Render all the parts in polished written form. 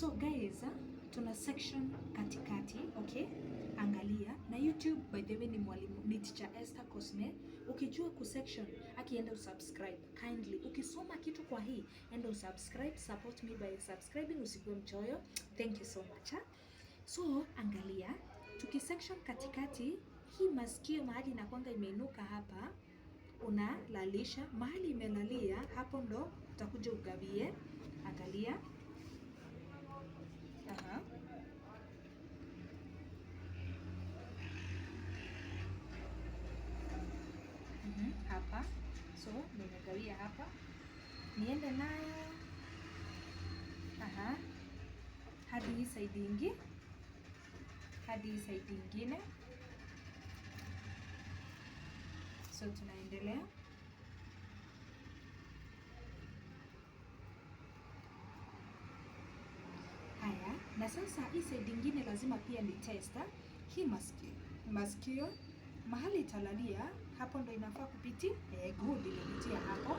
So guys, tuna section katikati, okay? Angalia na YouTube, by the way, ni mwalimu ni Teacher Esther Cosme. Ukijua ku section, akienda usubscribe kindly. Ukisoma kitu kwa hii, enda usubscribe, support me by subscribing, usikuwe mchoyo. Thank you so much. So angalia, tuki section katikati, hii masikio mahali inakwanga imeinuka hapa, unalalisha mahali imelalia, hapo ndo utakuja ugawie. Angalia. Aha. Hapa. So, nimegawia hapa. Niende nayo. Aha. Hadi hii side ingine. Hadi hii side ingine. So, tunaendelea. Haya. Na sasa hii side ingine lazima pia ni testa. Hii masikio. Mahali italalia, hapo ndo inafaa kupiti. Good, imepitia hapo.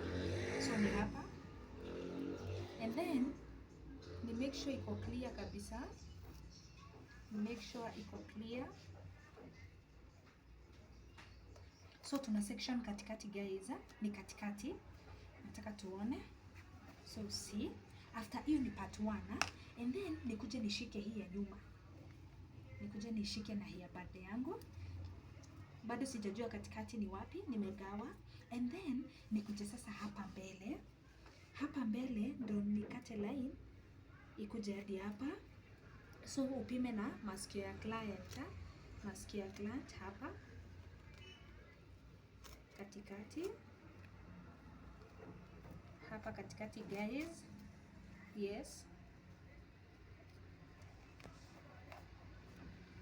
So ni hapa. And then, ni make sure iko clear kabisa. Make sure iko clear. So tuna section katikati guys, ni katikati. Nataka tuone. So see, after hiyo ni part 1, and then nikuje nishike hii ya nyuma. Nikuje nishike na hii ya bade yangu. Bado sijajua katikati ni wapi, nimegawa. And then nikuje sasa hapa mbele. Hapa mbele ndo nikate line ikuje hadi hapa. So upime na masikio ya client. Masikio ya client hapa katikati. Hapa katikati guys. Yes.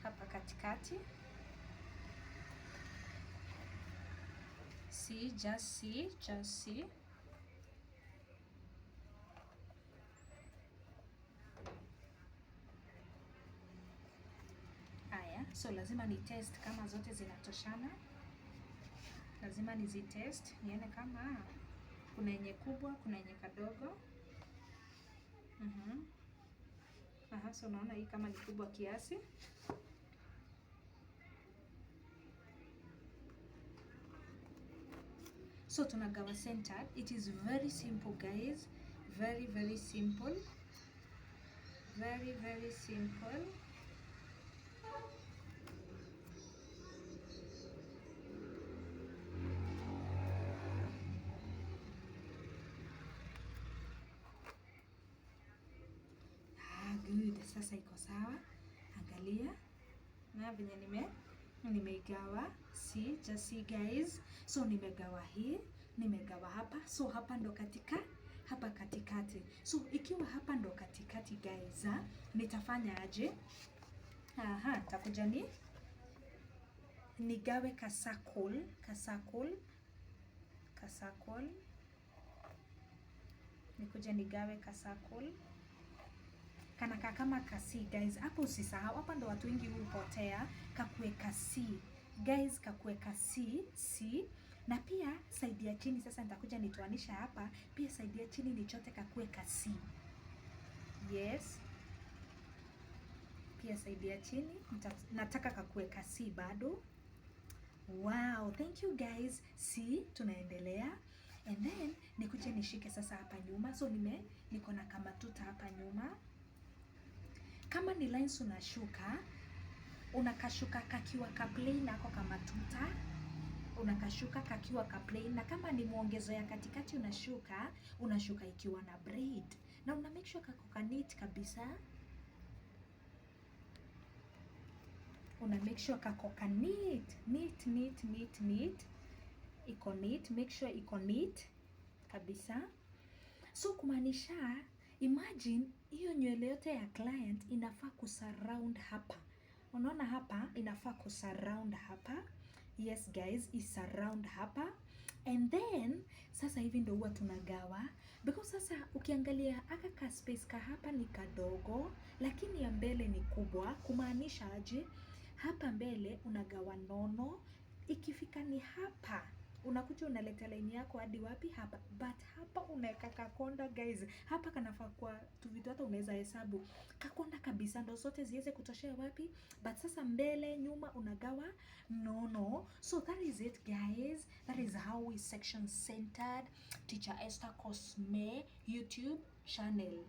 Hapa katikati. See, just see, just see. Haya, so lazima ni test kama zote zinatoshana. Lazima nizitest, nione kama kuna yenye kubwa, kuna yenye kadogo. Aha, so naona hii kama ni kubwa kiasi. So tunagawa centered. It is very simple guys. Very, very simple. Very, very simple. Good. Sasa iko sawa. Angalia. Na venye nimeigawa. See, just see guys. So nimegawa hii, nimegawa hapa. So hapa ndo hapa katikati. So ikiwa hapa ndo katikati guys, nitafanya aje? Aha, takuja nigawe kasakul. Nikuja nigawe kasakul. Kanaka kama kasi guys. Hapo usisahau, hapa ndo watu wengi hupotea. Kakue kasi guys, kakue kasi si. Na pia side ya chini sasa nitakuja nitoanisha hapa. Pia side ya chini nichote kakue kasi. Yes. Pia side ya chini nataka kakue kasi bado. Wow, thank you guys. See, tunaendelea. And then nikuje nishike sasa hapa nyuma. So niko na kama tuta hapa nyuma. Kama ni lines unakashuka kakiwa ka plain ako kama tuta. Unakashuka kakiwa ka plain, na kama ni muongezo ya katikati unashuka ikiwa na braid. Na una make sure kako neat kabisa. Una make sure kako neat. Iko neat, make sure iko neat kabisa. So kumaanisha, imagine hiyo nywele yote ya client inafaa kusurround hapa. Unaona hapa inafaa kusurround hapa. Yes guys, surround hapa. And then sasa hivi ndo huwa tunagawa, because sasa ukiangalia aka ka space ka hapa ni kadogo, lakini ya mbele ni kubwa. Kumaanisha aje? Hapa mbele unagawa nono, ikifika ni hapa unakuja unaleta line yako hadi wapi? Hapa. But hapa unaweka kakonda guys. Hapa kanafaa kwa tu vitu hata unaweza hesabu. Kakonda kabisa ndo zote ziweze kutoshea wapi? But sasa mbele, nyuma unagawa nono. So that is it guys. That is how we section centered Teacher Esther Cosme YouTube channel.